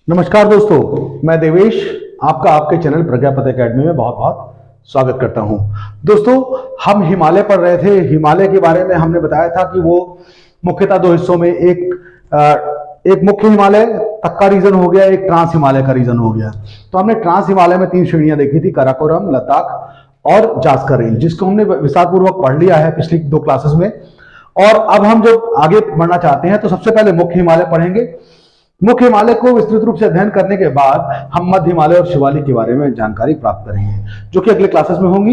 नमस्कार दोस्तों, मैं देवेश आपका आपके चैनल प्रज्ञापत एकेडमी में बहुत बहुत स्वागत करता हूं। दोस्तों, हम हिमालय पढ़ रहे थे। हिमालय के बारे में हमने बताया था कि वो मुख्यतः दो हिस्सों में एक मुख्य हिमालय तक का रीजन हो गया, एक ट्रांस हिमालय का रीजन हो गया। तो हमने ट्रांस हिमालय में 3 श्रेणियां देखी थी, काराकोरम, लद्दाख और जास्कर रेंज, जिसको हमने विस्तारपूर्वक पढ़ लिया है पिछली 2 क्लासेस में। और अब हम जो आगे बढ़ना चाहते हैं तो सबसे पहले मुख्य हिमालय पढ़ेंगे। मुख्य हिमालय को विस्तृत रूप से अध्ययन करने के बाद हम मध्य हिमालय और शिवालिक के बारे में जानकारी प्राप्त करेंगे, जो कि अगले क्लासेस में होंगी।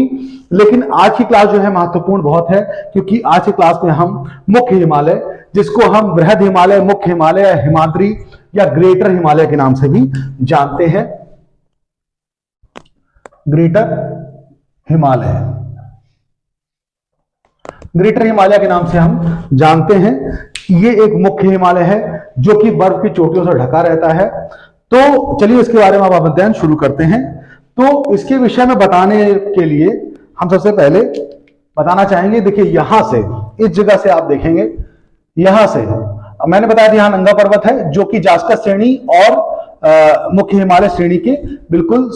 लेकिन आज की क्लास जो है महत्वपूर्ण बहुत है, क्योंकि आज की क्लास में हम मुख्य हिमालय, जिसको हम बृहद हिमालय, मुख्य हिमालय, हिमाद्री या ग्रेटर हिमालय के नाम से भी जानते हैं। ग्रेटर हिमालय, ग्रेटर हिमालय के नाम से हम जानते हैं। ये एक मुख्य हिमालय है जो कि बर्फ की चोटियों से ढका रहता है। तो चलिए इसके बारे में अब अध्ययन शुरू करते हैं। तो इसके विषय में बताने के लिए हम सबसे पहले बताना चाहेंगे, देखिए यहां से, इस जगह से आप देखेंगे, यहां से मैंने बताया था यहां नंगा पर्वत है जो कि जास्कर श्रेणी और मुख्य हिमालय श्रेणी के बिल्कुल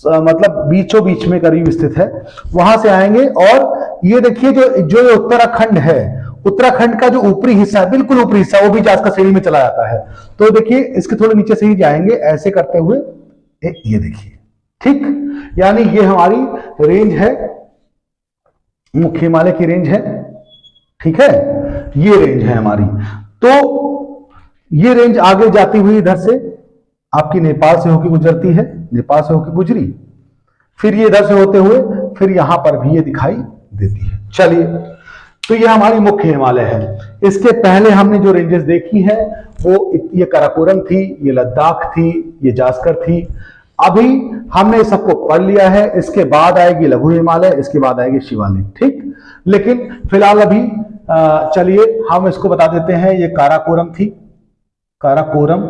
मतलब बीचों बीच में करीब स्थित है। वहां से आएंगे और ये देखिए जो उत्तराखंड है, उत्तराखंड का जो ऊपरी हिस्सा है, बिल्कुल ऊपरी हिस्सा, वो भी जास्कर श्रेणी में चला जाता है। तो देखिए इसके थोड़े नीचे से ही जाएंगे ऐसे करते हुए, ये देखिए, ठीक, यानी ये हमारी रेंज है, मुख्य हिमालय की रेंज है, ठीक है, ये रेंज है हमारी। तो ये रेंज आगे जाती हुई इधर से आपकी नेपाल से होकर गुजरती है, नेपाल से होकर गुजरी, फिर ये इधर से होते हुए फिर यहां पर भी ये दिखाई देती है। चलिए, तो ये हमारी मुख्य हिमालय है। इसके पहले हमने जो रेंजेस देखी है वो ये काराकोरम थी, ये लद्दाख थी, ये जास्कर थी। अभी हमने सबको पढ़ लिया है। इसके बाद आएगी लघु हिमालय, इसके बाद आएगी शिवालिक, ठीक। लेकिन फिलहाल अभी चलिए हम इसको बता देते हैं। ये काराकोरम थी, काराकोरम,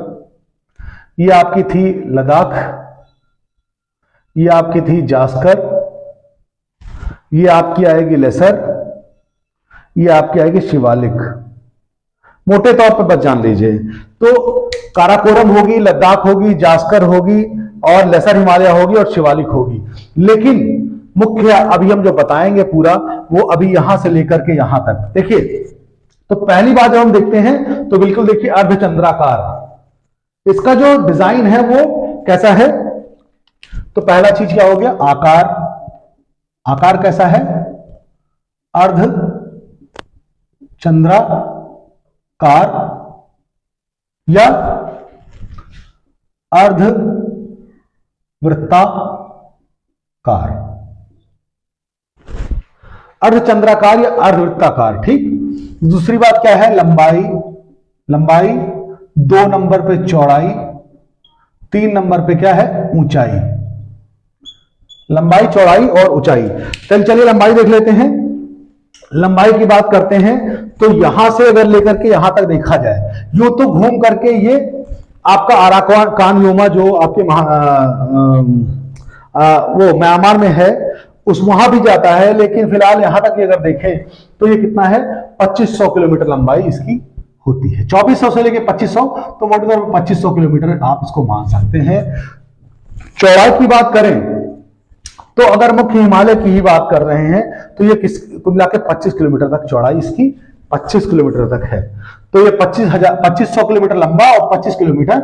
ये आपकी थी लद्दाख, ये आपकी थी जास्कर, ये आपकी आएगी लेसर, ये आपकी आएगी शिवालिक। मोटे तौर पर बस जान लीजिए। तो काराकोरम होगी, लद्दाख होगी, जास्कर होगी और लेसर हिमालय होगी और शिवालिक होगी। लेकिन मुख्य अभी हम जो बताएंगे पूरा, वो अभी यहां से लेकर के यहां तक। देखिए, तो पहली बात जब हम देखते हैं तो बिल्कुल देखिए अर्धचंद्राकार, इसका जो डिजाइन है वो कैसा है। तो पहला चीज क्या हो गया, आकार। आकार कैसा है, अर्ध चंद्राकार या अर्ध वृत्ताकार। अर्धचंद्राकार या अर्धवृत्ताकार, ठीक। दूसरी बात क्या है, लंबाई। लंबाई 2 नंबर पे चौड़ाई, 3 नंबर पे क्या है, ऊंचाई। लंबाई, चौड़ाई और ऊंचाई। चलिए लंबाई देख लेते हैं। लंबाई की बात करते हैं तो यहां से अगर लेकर के यहां तक देखा जाए, यूं तो घूम करके ये आपका अराकान योमा जो आपके वो म्यांमार में है, उस वहां भी जाता है। लेकिन फिलहाल यहां तक अगर देखें तो ये कितना है, 2500 किलोमीटर लंबाई इसकी होती है। 2400 से लेके 2500, तो मोटे तौर पर 2500 किलोमीटर आप इसको मान सकते हैं। चौड़ाई की बात करें तो अगर मुख्य हिमालय की ही बात कर रहे हैं तो ये कुल मिला के 25 किलोमीटर तक चौड़ाई इसकी 25 किलोमीटर तक है। तो ये 2500 किलोमीटर लंबा और 25 किलोमीटर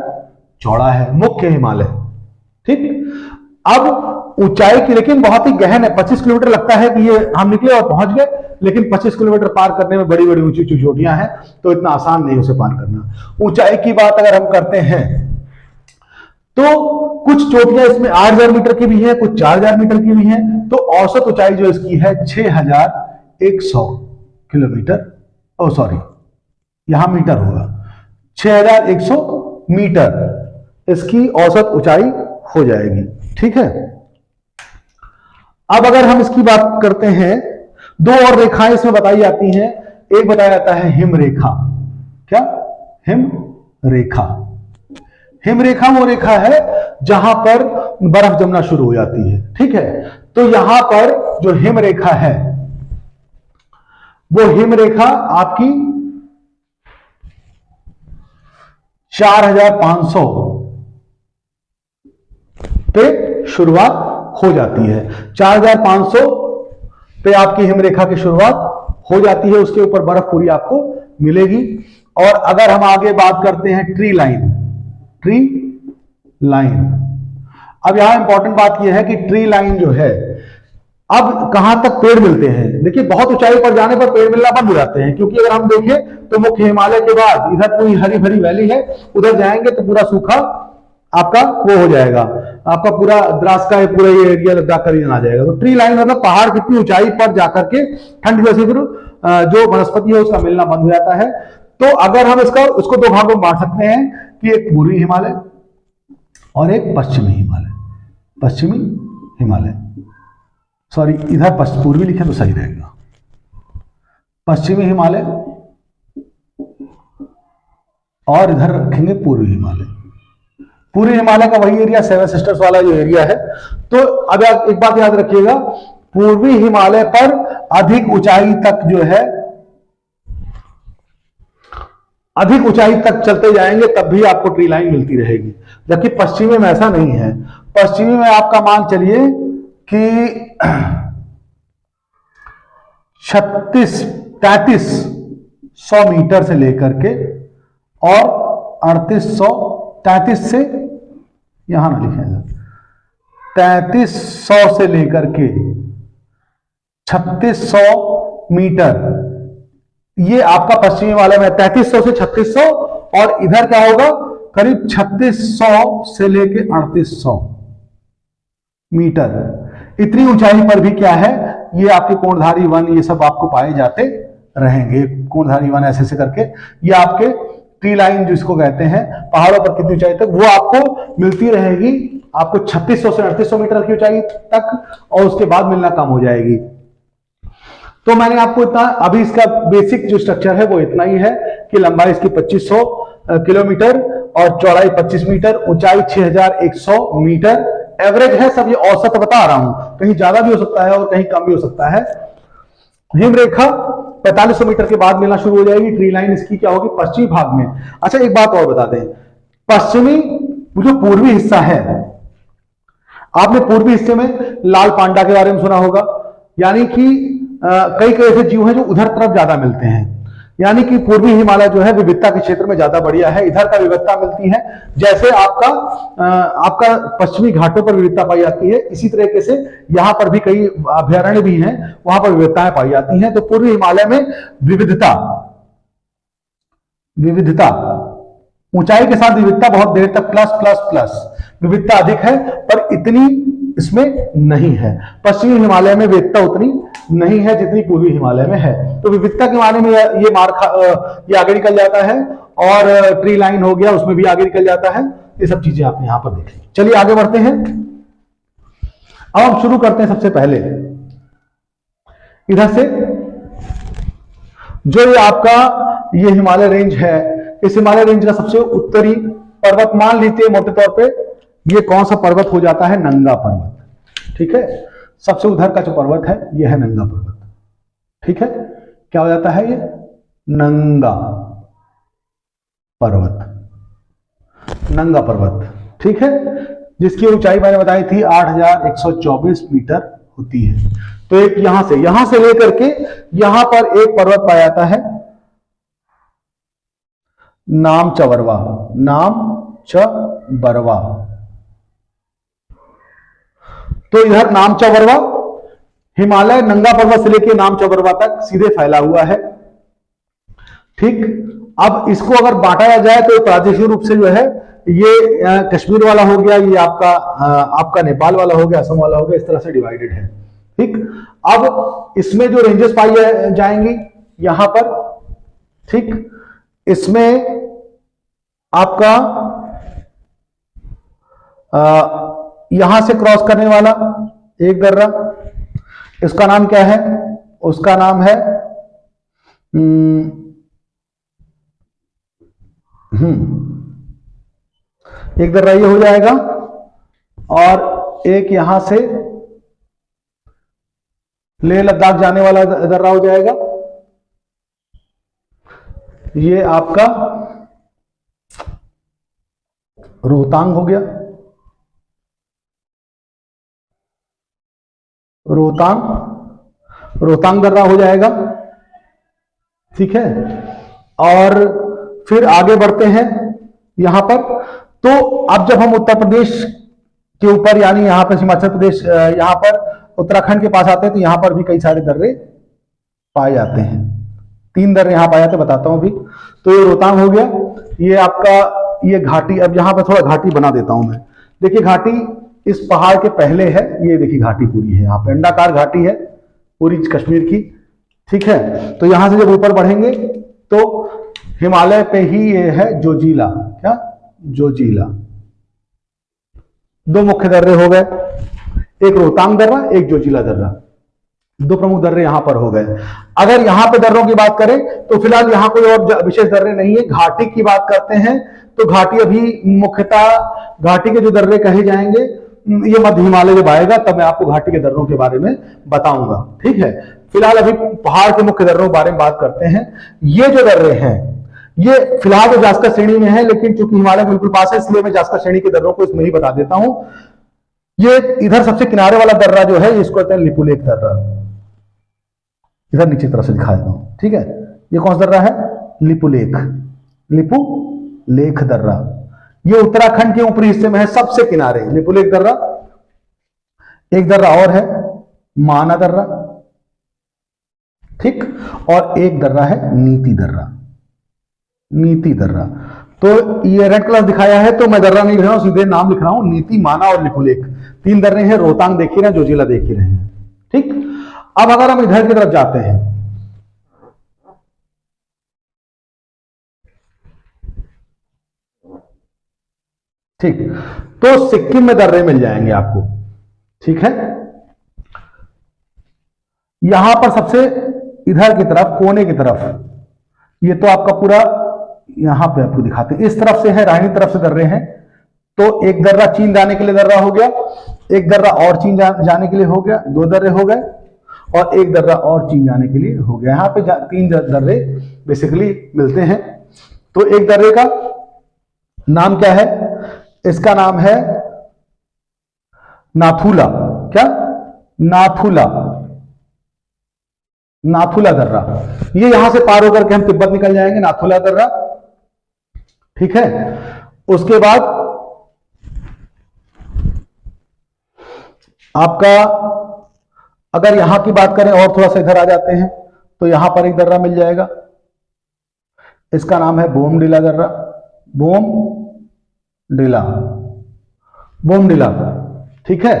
चौड़ा है मुख्य हिमालय, ठीक। अब ऊंचाई की लेकिन बहुत ही गहन है। 25 किलोमीटर लगता है कि ये हम निकले और पहुंच गए, लेकिन 25 किलोमीटर पार करने में बड़ी बड़ी ऊंची ऊंची चोटियां हैं, तो इतना आसान नहीं उसे पार करना। ऊंचाई की बात अगर हम करते हैं तो कुछ चोटियां इसमें 8000 मीटर की भी है, कुछ 4000 मीटर की भी है। तो औसत ऊंचाई जो इसकी है 6100 किलोमीटर, ओ सॉरी, यहां मीटर होगा, 6100 मीटर इसकी औसत ऊंचाई हो जाएगी, ठीक है। अब अगर हम इसकी बात करते हैं, 2 और रेखाएं इसमें बताई जाती हैं। एक बताया जाता है हिम रेखा। क्या, हिम रेखा। हिम रेखा वो रेखा है जहां पर बर्फ जमना शुरू हो जाती है, ठीक है। तो यहां पर जो हिम रेखा है, वो हिम रेखा आपकी 4500 पे शुरुआत हो जाती है। 4500 पे आपकी हिमरेखा की शुरुआत हो जाती है, उसके ऊपर बर्फ पूरी आपको मिलेगी। और अगर हम आगे बात करते हैं ट्री लाइन, ट्री लाइन, अब यहां इंपॉर्टेंट बात यह है कि ट्री लाइन जो है, अब कहां तक पेड़ मिलते हैं। देखिए बहुत ऊंचाई पर जाने पर पेड़ मिलना बंद हो जाते हैं, क्योंकि अगर हम देखें तो मुख्य हिमालय के बाद इधर पूरी हरी भरी वैली है, उधर जाएंगे तो पूरा सूखा आपका वो हो जाएगा, आपका पूरा द्रास का पूरा ये एरिया लद्दाख का रीजन आ जाएगा। तो ट्री लाइन मतलब पहाड़ कितनी ऊंचाई पर जाकर के ठंड जैसी फिर जो वनस्पति है उसका मिलना बंद हो जाता है। तो अगर हम उसको दो भागों में बांट सकते हैं कि एक पूर्वी हिमालय और एक पश्चिमी हिमालय। पश्चिमी हिमालय, सॉरी इधर पूर्वी लिखे तो सही रहेगा, पश्चिमी हिमालय, और इधर रखेंगे पूर्वी हिमालय। पूर्वी हिमालय का वही एरिया सेवन सिस्टर्स वाला जो एरिया है। तो अब एक बात याद रखिएगा, पूर्वी हिमालय पर अधिक ऊंचाई तक जो है, अधिक ऊंचाई तक चलते जाएंगे तब भी आपको ट्री लाइन मिलती रहेगी, जबकि पश्चिमी में ऐसा नहीं है। पश्चिमी में आपका मान चलिए कि 3300 मीटर से लेकर के और 33 से यहां ना लिखेगा, 3300 से लेकर के 3600 मीटर, ये आपका पश्चिमी हिमालय में 3300 से 3600, और इधर क्या होगा करीब 3600 से लेकर 3800 मीटर। इतनी ऊंचाई पर भी क्या है, ये आपके कोणधारी वन ये सब आपको पाए जाते रहेंगे। कोणधारी वन ऐसे करके ये आपके ट्री लाइन जिसको कहते हैं, पहाड़ों पर कितनी ऊंचाई तक वो आपको मिलती रहेगी, आपको 3600 से 3800 मीटर की ऊंचाई तक, और उसके बाद मिलना कम हो जाएगी। तो मैंने आपको इतना, अभी इसका बेसिक जो स्ट्रक्चर है वो इतना ही है कि लंबाई इसकी 2500 किलोमीटर और चौड़ाई 25 मीटर, ऊंचाई 6100 मीटर। एवरेज है सब, ये औसत बता रहा हूं, कहीं ज्यादा भी हो सकता है और कहीं कम भी हो सकता है। हिमरेखा 4500 मीटर के बाद मिलना शुरू हो जाएगी। ट्री लाइन इसकी क्या होगी पश्चिमी भाग में। अच्छा एक बात और बता दें, पश्चिमी जो पूर्वी हिस्सा है, आपने पूर्वी हिस्से में लाल पांडा के बारे में सुना होगा, यानी कि कई ऐसे जीव हैं जो उधर तरफ ज्यादा मिलते हैं, यानी कि पूर्वी हिमालय जो है विविधता के क्षेत्र में ज्यादा बढ़िया है, इधर का विविधता मिलती है। जैसे आपका पश्चिमी घाटों पर विविधता पाई जाती है, इसी तरीके से यहां पर भी कई अभयारण्य भी हैं, वहां पर विविधताएं पाई जाती हैं। तो पूर्वी हिमालय में विविधता ऊंचाई के साथ विविधता बहुत देर तक प्लस प्लस प्लस विविधता अधिक है, पर इतनी इसमें नहीं है। पश्चिमी हिमालय में विविधता उतनी नहीं है जितनी पूर्वी हिमालय में है। तो विविधता के माने में ये आगे निकल जाता है, और ट्री लाइन हो गया उसमें भी आगे निकल जाता है। ये सब चीजें आपने यहां पर देखी। चलिए आगे बढ़ते हैं। अब हम शुरू करते हैं सबसे पहले इधर से, जो ये आपका ये हिमालय रेंज है, इस हिमालय रेंज का सबसे उत्तरी पर्वत मान लीजिए मोटे तौर पे ये कौन सा पर्वत हो जाता है, नंगा पर्वत। ठीक है, सबसे उधर का जो पर्वत है ये है नंगा पर्वत। ठीक है, क्या हो जाता है ये नंगा पर्वत, नंगा पर्वत। ठीक है, जिसकी ऊंचाई मैंने बताई थी 8124 मीटर होती है। तो एक यहां से लेकर के यहां पर एक पर्वत पाया जाता है नामचबरवा, नामचबरवा। तो इधर नामचबरवा हिमालय नंगा पर्वत से लेकर नामचबरवा तक सीधे फैला हुआ है। ठीक, अब इसको अगर बांटा जाए तो प्रादेशिक रूप से जो है ये कश्मीर वाला हो गया, ये आपका नेपाल वाला हो गया, असम वाला हो गया, इस तरह से डिवाइडेड है। ठीक, अब इसमें जो रेंजेस पाई जाएंगी यहां पर, ठीक, इसमें आपका यहां से क्रॉस करने वाला एक दर्रा, इसका नाम क्या है, उसका नाम है एक दर्रा ये हो जाएगा, और एक यहां से लेह लद्दाख जाने वाला दर्रा हो जाएगा, ये आपका रोहतांग हो गया। रोहतांग दर्रा हो जाएगा। ठीक है, और फिर आगे बढ़ते हैं यहां पर। तो अब जब हम उत्तर प्रदेश के ऊपर यानी यहां पर हिमाचल प्रदेश, यहां पर उत्तराखंड के पास आते हैं तो यहां पर भी कई सारे दर्रे पाए जाते हैं। 3 दर्रे यहां पाए जाते हैं, बताता हूं अभी। तो ये रोहतांग हो गया, ये आपका ये घाटी। अब यहां पर थोड़ा घाटी बना देता हूं मैं। देखिए घाटी इस पहाड़ के पहले है, ये देखिए घाटी पूरी है, यहाँ पे अंडाकार घाटी है पूरी कश्मीर की। ठीक है, तो यहां से जब ऊपर बढ़ेंगे तो हिमालय पे ही ये है जोजिला। क्या? जोजिला। 2 मुख्य दर्रे हो गए, एक रोहतांग दर्रा, एक जोजिला दर्रा। 2 प्रमुख दर्रे यहां पर हो गए। अगर यहां पे दर्रों की बात करें तो फिलहाल यहां कोई और विशेष दर्रे नहीं है। घाटी की बात करते हैं तो घाटी अभी मुख्यतः घाटी के जो दर्रे कहे जाएंगे, ये मध्य हिमालय जब आएगा तब मैं आपको घाटी के दर्रों के बारे में बताऊंगा। ठीक है, फिलहाल अभी पहाड़ के मुख्य दर्रों के बारे में बात करते हैं। ये जो दर्रे हैं ये फिलहाल तो जास्कर श्रेणी में है, लेकिन चूंकि हिमालय बिल्कुल पास है इसलिए मैं जास्कर श्रेणी के दर्रों को इसमें ही बता देता हूं। ये इधर सबसे किनारे वाला दर्रा जो है इसको कहते हैं लिपुलेख दर्रा। इधर नीचे तरफ से दिखा देता हूं। ठीक है, ये कौन सा दर्रा है? लिपुलेख, लिपुलेख दर्रा। ये उत्तराखंड के ऊपरी हिस्से में है, सबसे किनारे लिपुलेख दर्रा। एक दर्रा और है माना दर्रा। ठीक, और एक दर्रा है नीति दर्रा। नीति दर्रा। तो ये रेड कलर दिखाया है तो मैं दर्रा नहीं लिख रहा हूं, सीधे नाम लिख रहा हूं, नीति, माना और लिपुलेख। 3 दर्रे हैं, रोहतांग देख ही रहे हैं, जोजिला देख ही रहे हैं। ठीक, अब अगर हम इधर की तरफ जाते हैं, ठीक, तो सिक्किम में दर्रे मिल जाएंगे आपको। ठीक है, यहां पर सबसे इधर की तरफ कोने की तरफ, ये तो आपका पूरा यहां पे आपको दिखाते हैं, इस तरफ से है, राहिनी तरफ से दर्रे हैं। तो एक दर्रा चीन जाने के लिए दर्रा हो गया, एक दर्रा और चीन जाने के लिए हो गया, 2 दर्रे हो गए, और एक दर्रा और चीन जाने के लिए हो गया। यहां पे 3 दर्रे बेसिकली मिलते हैं। तो एक दर्रे का नाम क्या है? इसका नाम है नाथुला। क्या? नाथुला, नाथुला दर्रा। ये यहां से पार होकर के हम तिब्बत निकल जाएंगे, नाथुला दर्रा। ठीक है, उसके बाद आपका अगर यहां की बात करें और थोड़ा सा इधर आ जाते हैं तो यहां पर एक दर्रा मिल जाएगा, इसका नाम है बोमडिला दर्रा। बोमडिला, बोमडिला। ठीक है,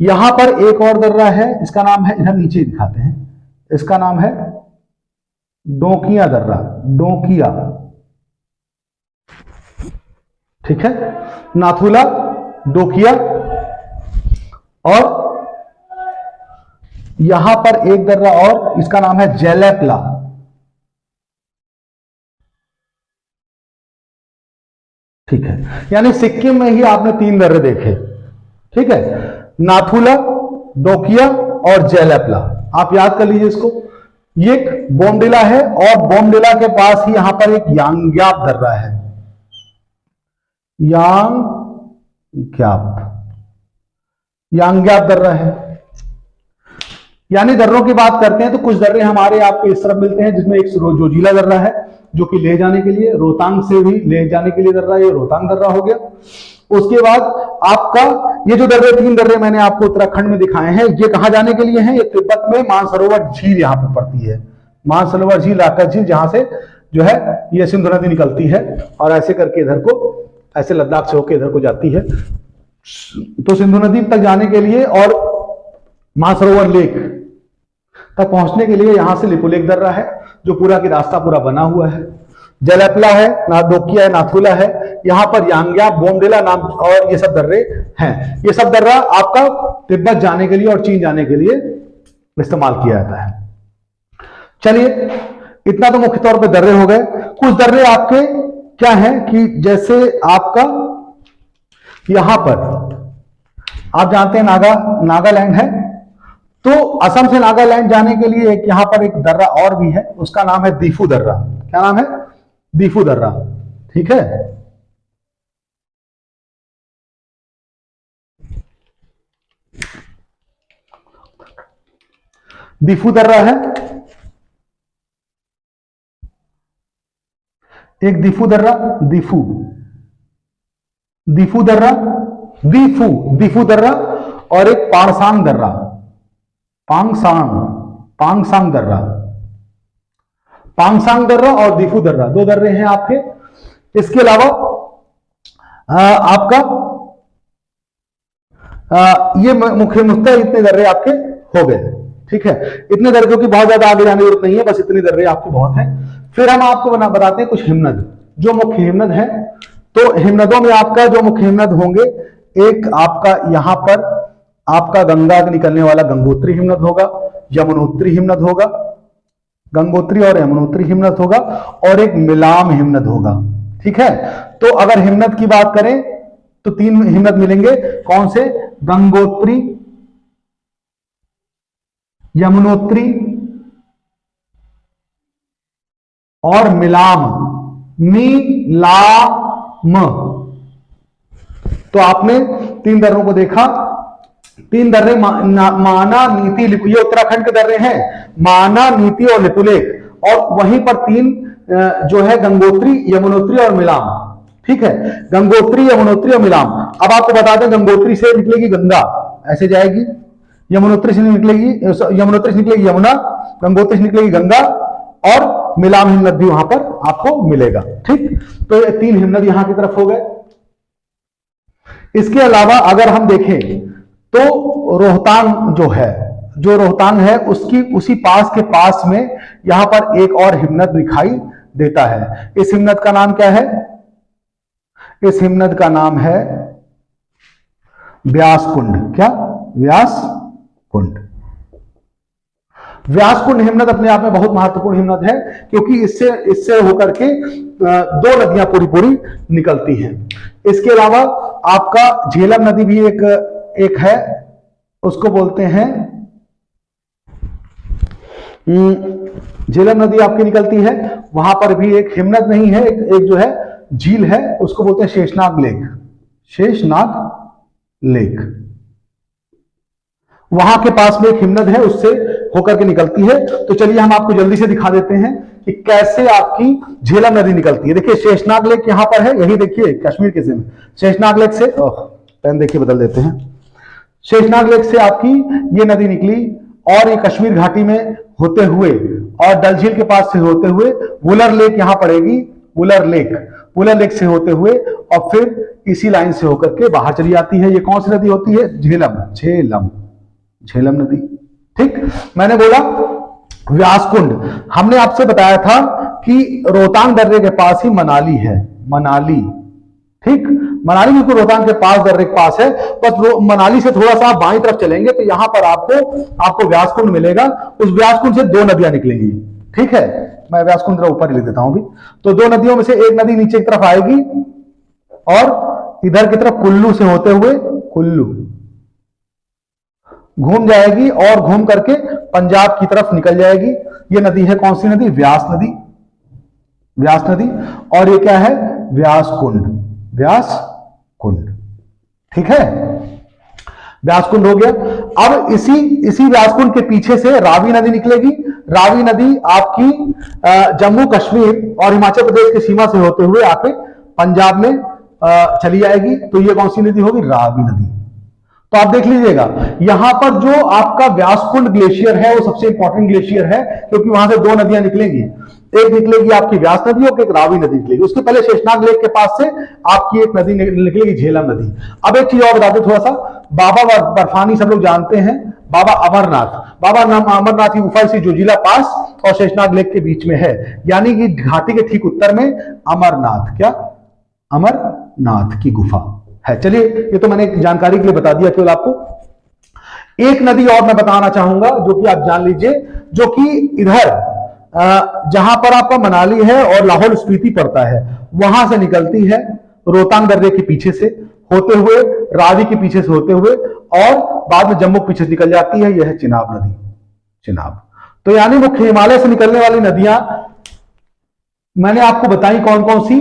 यहां पर एक और दर्रा है, इसका नाम है, इधर नीचे दिखाते हैं, इसका नाम है डोकिया दर्रा। डोकिया। ठीक है, नाथुला, डोकिया, और यहां पर एक दर्रा और, इसका नाम है जेलेपला। ठीक है, यानी सिक्किम में ही आपने 3 दर्रे देखे। ठीक है, नाथुला, डोकिया और जेलेपला। आप याद कर लीजिए इसको। ये एक बोमडिला है और बोमडिला के पास ही यहां पर एक यांग्याप दर्रा है। यांग्याप दर्रा है। यानी दर्रों की बात करते हैं तो कुछ दर्रे हमारे आपको इस तरफ मिलते हैं, जिसमें एक जोजिला दर्रा है जो कि लेह जाने के लिए, रोहतांग से भी लेह जाने के लिए दर्रा, ये रोहतांग दर्रा हो गया। उसके बाद आपका ये जो दर्रे 3 दर्रे मैंने आपको उत्तराखंड में दिखाए हैं, ये कहां जाने के लिए हैं? ये तिब्बत में मानसरोवर झील यहां पर पड़ती है, मानसरोवर झील, राकस झील, जहां से जो है ये सिंधु नदी निकलती है और ऐसे करके इधर को, ऐसे लद्दाख से होकर इधर को जाती है। तो सिंधु नदी तक जाने के लिए और मानसरोवर लेक तक पहुंचने के लिए यहां से लिपुलेख दर्रा है जो पूरा की रास्ता पूरा बना हुआ है। जेलेपला है, डोकिया है, नाथुला है, यहां पर यांग्याप, बोमडिला नाम और ये सब दर्रे हैं। ये सब दर्रा आपका तिब्बत जाने के लिए और चीन जाने के लिए इस्तेमाल किया जाता है। चलिए, इतना तो मुख्य तौर पे दर्रे हो गए। कुछ दर्रे आपके क्या हैं कि जैसे आपका यहां पर आप जानते हैं नागालैंड है, तो असम से नागालैंड जाने के लिए एक यहां पर एक दर्रा और भी है, उसका नाम है दीफू दर्रा। क्या नाम है? दीफू दर्रा। ठीक है, दीफू दर्रा है, एक दीफू दर्रा, दीफू दीफू दर्रा, दीफू दीफू दर्रा, और एक पांगसांग दर्रा, पांगसांग पांगसांग दर्रा, पांगसांग दर्रा और दीफू दर्रा, दो दर्रे हैं आपके। इसके अलावा आपका ये मुख्य मुख्य इतने दर्रे आपके हो गए, ठीक है। इतने दर्रों की बहुत ज्यादा आगे जाने की जरूरत नहीं है, बस इतने दर्रे आपके बहुत हैं। फिर हम आपको बताते हैं कुछ हिमनद, जो मुख्य हिमनद है। तो हिमनदों में आपका जो मुख्य हिमनद होंगे, एक आपका यहां पर आपका गंगा का निकलने वाला गंगोत्री हिमनद होगा, यमुनोत्री हिमनद होगा, गंगोत्री और यमुनोत्री हिमनद होगा, और एक मिलाम हिमनद होगा, ठीक है। तो अगर हिमनद की बात करें तो तीन हिमनद मिलेंगे, कौन से? गंगोत्री, यमुनोत्री और मिलाम, मिलाम। तो आपने तीन दर्रों को देखा, तीन दर्रे माना, नीति, लिपु, ये उत्तराखंड के दर्रे हैं, माना, नीति और लिपुलेख। और वहीं पर तीन जो है गंगोत्री, यमुनोत्री और मिलाम, ठीक है। गंगोत्री, यमुनोत्री और मिलाम। अब आपको बता दें, गंगोत्री से निकलेगी गंगा, ऐसे जाएगी, यमुनोत्री से निकलेगी, यमुनोत्री से निकलेगी यमुना, गंगोत्री से निकलेगी गंगा, और मिलाम हिमनद भी वहां पर आपको मिलेगा, ठीक। तो ये तीन हिमनद यहां की तरफ हो गए। इसके अलावा अगर हम देखें तो रोहतांग जो है, जो रोहतांग है उसकी उसी पास के पास में यहां पर एक और हिमनद दिखाई देता है। इस हिमनद का नाम क्या है? इस हिमनद का नाम है व्यासकुंड। क्या? व्यासकुंड। व्यासकुंड हिमनद अपने आप में बहुत महत्वपूर्ण हिमनद है, क्योंकि इससे होकर के दो नदियां पूरी निकलती हैं। इसके अलावा आपका झेलम नदी भी एक है, उसको बोलते हैं, झेलम नदी आपकी निकलती है, वहां पर भी एक हिमनद नहीं है, एक जो है झील है, उसको बोलते हैं शेषनाग लेक। शेषनाग लेक, वहां के पास में एक हिमनद है, उससे होकर के निकलती है। तो चलिए हम आपको जल्दी से दिखा देते हैं कि कैसे आपकी झेलम नदी निकलती है। देखिए शेषनाग लेक यहां पर है, यही देखिए कश्मीर के में शेषनाग लेक से, पेन देखिए बदल देते हैं, शेषनाग लेक से आपकी ये नदी निकली और ये कश्मीर घाटी में होते हुए और डल झील के पास से होते हुए वुलर लेक यहां पड़ेगी, वुलर लेक से होते हुए और फिर इसी लाइन से होकर के बाहर चली जाती है। ये कौन सी नदी होती है? झेलम नदी, ठीक। मैंने बोला व्यासकुंड, हमने आपसे बताया था कि रोहतांग दर्रे के पास ही मनाली है, मनाली, ठीक। मनाली बिल्कुल रोहतांग के पास, दर्रे के पास है, बस मनाली से थोड़ा सा बाईं तरफ चलेंगे तो यहां पर आपको व्यासकुंड मिलेगा। उस व्यासकुंड से दो नदियां निकलेंगी, ठीक है। मैं व्यासकुंड ऊपर ही लिख देता हूं भी। तो दो नदियों में से एक नदी नीचे की तरफ आएगी और इधर की तरफ कुल्लू से होते हुए कुल्लू घूम जाएगी और घूम करके पंजाब की तरफ निकल जाएगी। ये नदी है कौन सी नदी? व्यास नदी, व्यास नदी। और ये क्या है? व्यासकुंड, व्यासकुंड, ठीक है। व्यासकुंड हो गया। अब इसी व्यासकुंड के पीछे से रावी नदी निकलेगी। रावी नदी आपकी जम्मू कश्मीर और हिमाचल प्रदेश की सीमा से होते हुए आके पंजाब में चली जाएगी। तो ये कौन सी नदी होगी? रावी नदी। तो आप देख लीजिएगा, यहां पर जो आपका व्यासकुंड ग्लेशियर है वो सबसे इंपॉर्टेंट ग्लेशियर है, क्योंकि वहां से दो नदियां निकलेंगी, एक निकलेगी आपकी व्यास नदी और एक रावी नदी निकलेगी। उसके पहले शेषनाग लेक के पास से आपकी एक नदी निकलेगी, झेलम नदी। अब एक चीज और बता दें थोड़ा सा, बाबा बर्फानी सब लोग जानते हैं, बाबा अमरनाथ की गुफा इसी जोजिला पास और शेषनाग लेक के बीच में है, यानी कि घाटी के ठीक उत्तर में अमरनाथ, क्या? अमरनाथ की गुफा है। चलिए ये तो मैंने जानकारी के लिए बता दिया केवल आपको। एक नदी और मैं बताना चाहूंगा जो कि आप जान लीजिए, जो कि इधर जहां पर आपका मनाली है और लाहौल स्पीति पड़ता है वहां से निकलती है, रोहतांग दर्रे के पीछे से होते हुए, रावी के पीछे से होते हुए और बाद में जम्मू के पीछे से निकल जाती है। यह है चिनाब नदी, चिनाब। तो यानी मुख्य हिमालय से निकलने वाली नदियां मैंने आपको बताई कौन कौन सी।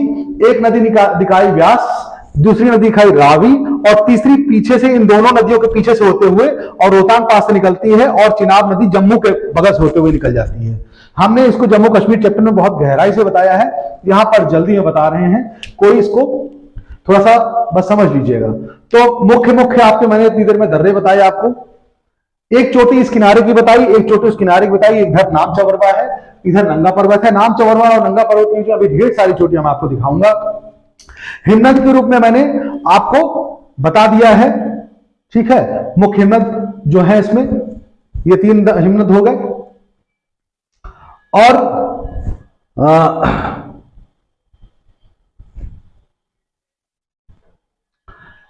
एक नदी दिखाई व्यास, दूसरी नदी दिखाई रावी और तीसरी पीछे से, इन दोनों नदियों के पीछे से होते हुए और रोहतांग पास से निकलती है, और चिनाब नदी जम्मू के बगल से होते हुए निकल जाती है। हमने इसको जम्मू कश्मीर चैप्टर में बहुत गहराई से बताया है, यहां पर जल्दी में बता रहे हैं, कोई इसको थोड़ा सा बस समझ लीजिएगा। तो मुख्य मुख्य आपके मैंने इतनी देर में दर्रे बताए आपको, एक चोटी इस किनारे की बताई, एक चोटी उस किनारे की बताई, इधर नाम चवरवा है, इधर नंगा पर्वत है। नाम चवरवा और नंगा पर्वत की अभी ढेर सारी चोटियां मैं आपको दिखाऊंगा। हिमनद के रूप में मैंने आपको बता दिया है, ठीक है। मुख्य हिमनद जो है इसमें ये 3 हिमनद हो गए, और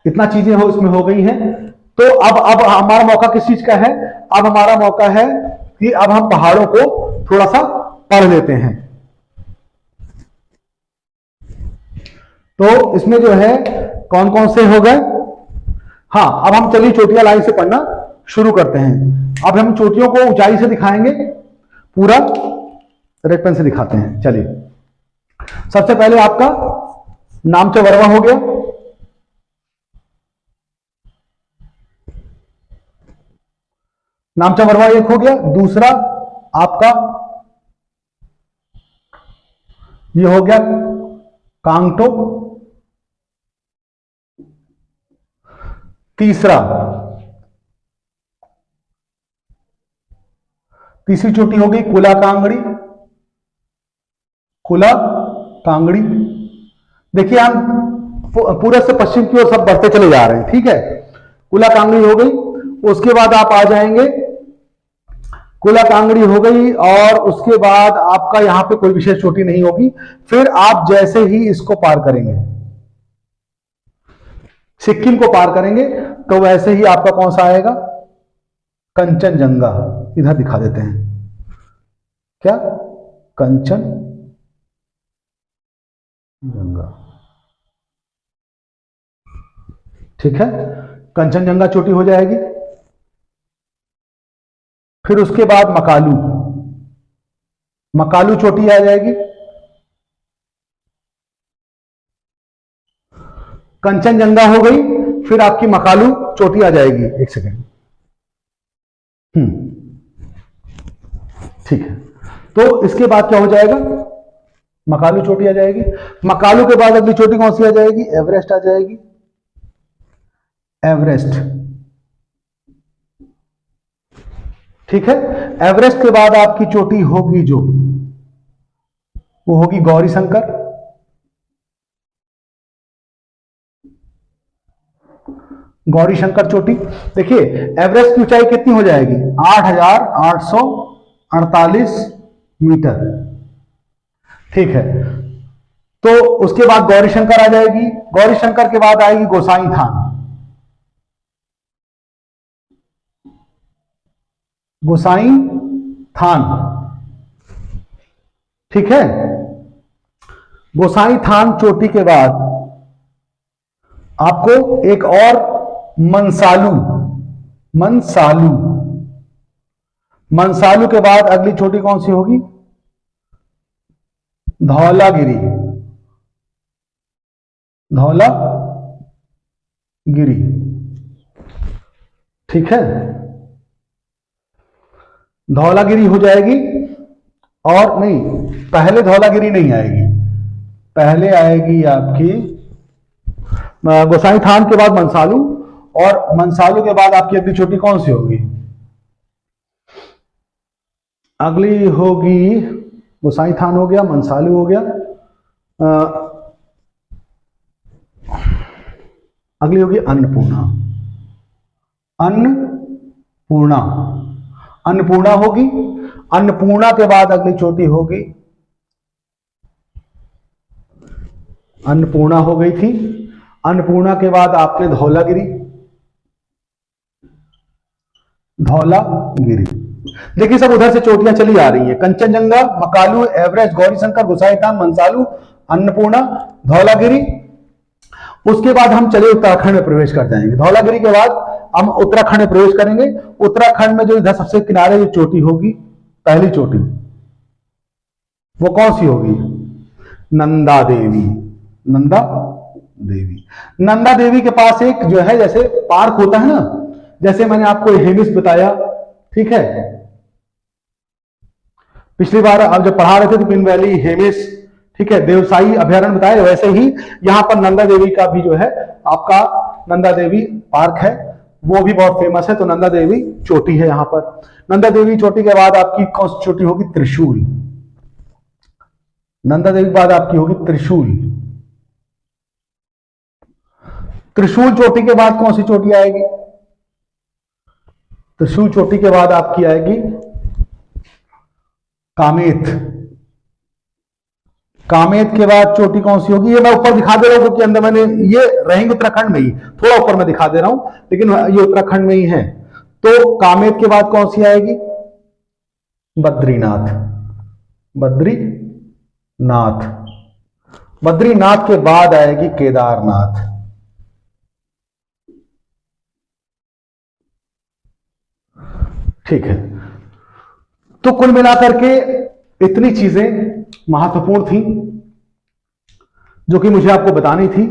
इतना चीजें हो इसमें हो गई हैं। तो अब हमारा मौका किस चीज का है? अब हमारा मौका है कि अब हम पहाड़ों को थोड़ा सा पढ़ लेते हैं। तो इसमें जो है कौन कौन से हो गए? हाँ, अब हम चलिए चोटियां लाइन से पढ़ना शुरू करते हैं। अब हम चोटियों को ऊंचाई से दिखाएंगे, पूरा रेड पेन से दिखाते हैं। चलिए, सबसे पहले आपका नाम चवरवा हो गया, नाम चवरवा एक हो गया। दूसरा आपका ये हो गया कांगटो। तीसरी चोटी हो गई कुला कांगड़ी। कुला कांगड़ी, देखिए हम पूरब से पश्चिम की ओर सब बढ़ते चले जा रहे हैं, ठीक है। कुला कांगड़ी हो गई, उसके बाद आप आ जाएंगे, कुला कांगड़ी हो गई, और उसके बाद आपका यहां पे कोई विशेष चोटी नहीं होगी। फिर आप जैसे ही इसको पार करेंगे, सिक्किम को पार करेंगे, तो वैसे ही आपका कौन सा आएगा? कंचनजंगा। इधर दिखा देते हैं, क्या? कंचनजंगा, ठीक है। कंचनजंगा चोटी हो जाएगी। फिर उसके बाद मकालू, मकालू चोटी आ जाएगी। कंचनजंगा हो गई, फिर आपकी मकालू चोटी आ जाएगी। एक सेकेंड, ठीक है। तो इसके बाद क्या हो जाएगा? मकालू चोटी आ जाएगी। मकालू के बाद अगली चोटी कौन सी आ जाएगी? एवरेस्ट आ जाएगी। एवरेस्ट, ठीक है। एवरेस्ट के बाद आपकी चोटी होगी जो, वो होगी गौरी शंकर। गौरी शंकर चोटी, देखिए एवरेस्ट की ऊंचाई कितनी हो जाएगी? 8,848 मीटर, ठीक है। तो उसके बाद गौरी शंकर आ जाएगी। गौरी शंकर के बाद आएगी गोसाई थान। गोसाई थान, ठीक है। गोसाई थान चोटी के बाद आपको एक और मनसालू, मनसालू, मनसालू के बाद अगली चोटी कौन सी होगी? धौलागिरी, धौलागिरी, ठीक है। धौलागिरी हो जाएगी, और नहीं, पहले धौलागिरी नहीं आएगी, पहले आएगी आपकी गोसाई थान के बाद मनसालू, और मनसालू के बाद आपकी अगली चोटी कौन सी होगी? अगली होगी, गोसाई थान हो गया, मनसालू हो गया, अगली होगी अन्नपूर्णा। अन्नपूर्णा, अन्नपूर्णा होगी। अन्नपूर्णा के बाद अगली चोटी होगी, अन्नपूर्णा हो गई थी। अन्नपूर्णा के बाद आपके धौलागिरी, धौलागिरी, देखिए सब उधर से चोटियां चली आ रही हैं। कंचनजंगा, मकालू, एवरेस्ट, गौरीशंकर, गोसाईथान, मनसालू, अन्नपूर्णा, धौलागिरी। उसके बाद हम चले उत्तराखंड में प्रवेश कर जाएंगे। धौलागिरी के बाद हम उत्तराखंड में प्रवेश करेंगे। उत्तराखंड में जो इधर सबसे किनारे जो चोटी होगी, पहली चोटी, वो कौन सी होगी? नंदा देवी, नंदा देवी। नंदा देवी के पास एक जो है जैसे पार्क होता है ना, जैसे मैंने आपको हेमिस बताया, ठीक है, पिछली बार आप जब पढ़ा रहे थे तो पिन वैली, हेमिस, ठीक है, देवसाई अभयारण्य बताया, वैसे ही यहां पर नंदा देवी का भी जो है आपका नंदा देवी पार्क है, वो भी बहुत फेमस है। तो नंदा देवी चोटी है यहां पर। नंदा देवी चोटी के बाद आपकी कौन सी चोटी होगी? त्रिशूल। नंदा देवी के बाद आपकी होगी त्रिशूल। त्रिशूल चोटी के बाद कौन सी चोटी आएगी? त्रिशूल चोटी के बाद आपकी आएगी कामेत। कामेत के बाद चोटी कौन सी होगी? ये मैं ऊपर दिखा दे रहा हूं क्योंकि अंदर मैंने, ये रहेंगे उत्तराखंड में ही, थोड़ा ऊपर मैं दिखा दे रहा हूं, लेकिन ये उत्तराखंड में ही है। तो कामेत के बाद कौन सी आएगी? बद्रीनाथ। बद्रीनाथ। बद्रीनाथ के बाद आएगी केदारनाथ। ठीक है, तो कुल मिलाकर के इतनी चीजें महत्वपूर्ण थी जो कि मुझे आपको बतानी थी।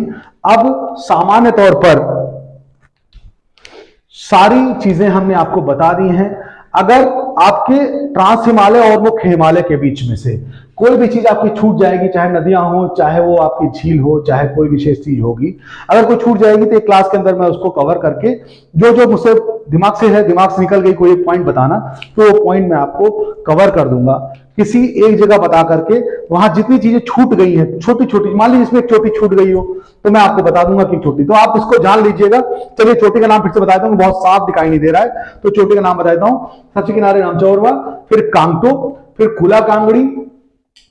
अब सामान्य तौर पर सारी चीजें हमने आपको बता दी हैं। अगर आपके ट्रांस हिमालय और मुख्य हिमालय के बीच में से कोई भी चीज आपकी छूट जाएगी, चाहे नदियां हो, चाहे वो आपकी झील हो, चाहे कोई विशेष चीज होगी, अगर कोई छूट जाएगी तो एक क्लास के अंदर मैं उसको कवर करके, जो जो मुझसे दिमाग से है, दिमाग से निकल गई कोई एक पॉइंट बताना, तो वो पॉइंट मैं आपको कवर कर दूंगा किसी एक जगह बता करके। वहां जितनी चीजें छूट गई हैं, छोटी छोटी, मान लीजिए इसमें एक चोटी छूट गई हो तो मैं आपको बता दूंगा कि चोटी, तो आप उसको जान लीजिएगा। चलिए चोटी का नाम फिर से बताता हूं, बहुत साफ दिखाई नहीं दे रहा है, तो चोटी का नाम बताता हूं। सबसे किनारे रामचौरवा, फिर कांगटो, फिर खुला कांगड़ी,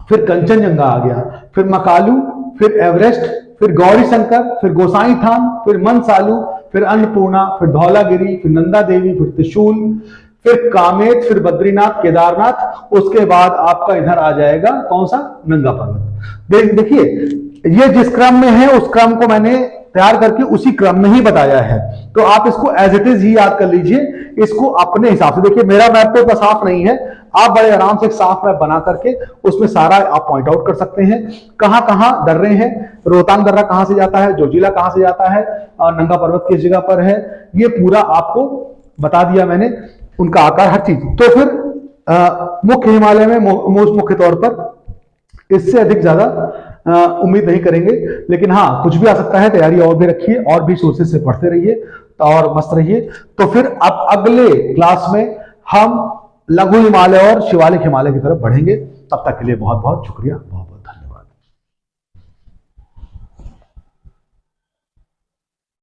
फिर कंचनजंगा आ गया, फिर मकालू, फिर एवरेस्ट, फिर गौरी शंकर, फिर गोसाई थान, फिर मनसालू, फिर अन्नपूर्णा, फिर धौलागिरी, फिर नंदा देवी, फिर त्रिशूल, फिर कामेत, फिर बद्रीनाथ, केदारनाथ। उसके बाद आपका इधर आ जाएगा कौन सा? नंगा पर्वत। देखिए ये जिस क्रम में है उस क्रम को मैंने तैयार करके उसी क्रम में ही बताया है, तो आप इसको एज इट इज ही याद कर लीजिए, इसको अपने हिसाब से। देखिए मेरा मैप तो इतना साफ नहीं है, आप बड़े आराम से एक साफ मैप बना करके उसमें सारा आप पॉइंट आउट कर सकते हैं, कहां कहां दर्रे हैं, रोहतांग दर्रा कहां से जाता है, जोजिला कहां से जाता है, और नंगा पर्वत किस जगह पर है, ये पूरा आपको बता दिया मैंने, उनका आकार, हर चीज। तो फिर मुख्य हिमालय में मुख्य तौर पर इससे अधिक ज्यादा उम्मीद नहीं करेंगे, लेकिन हाँ कुछ भी आ सकता है, तैयारी और भी रखिए, और भी सोर्सेज से पढ़ते रहिए और मस्त रहिए। तो फिर अब अगले क्लास में हम लघु हिमालय और शिवालिक हिमालय की तरफ बढ़ेंगे। तब तक के लिए बहुत बहुत शुक्रिया।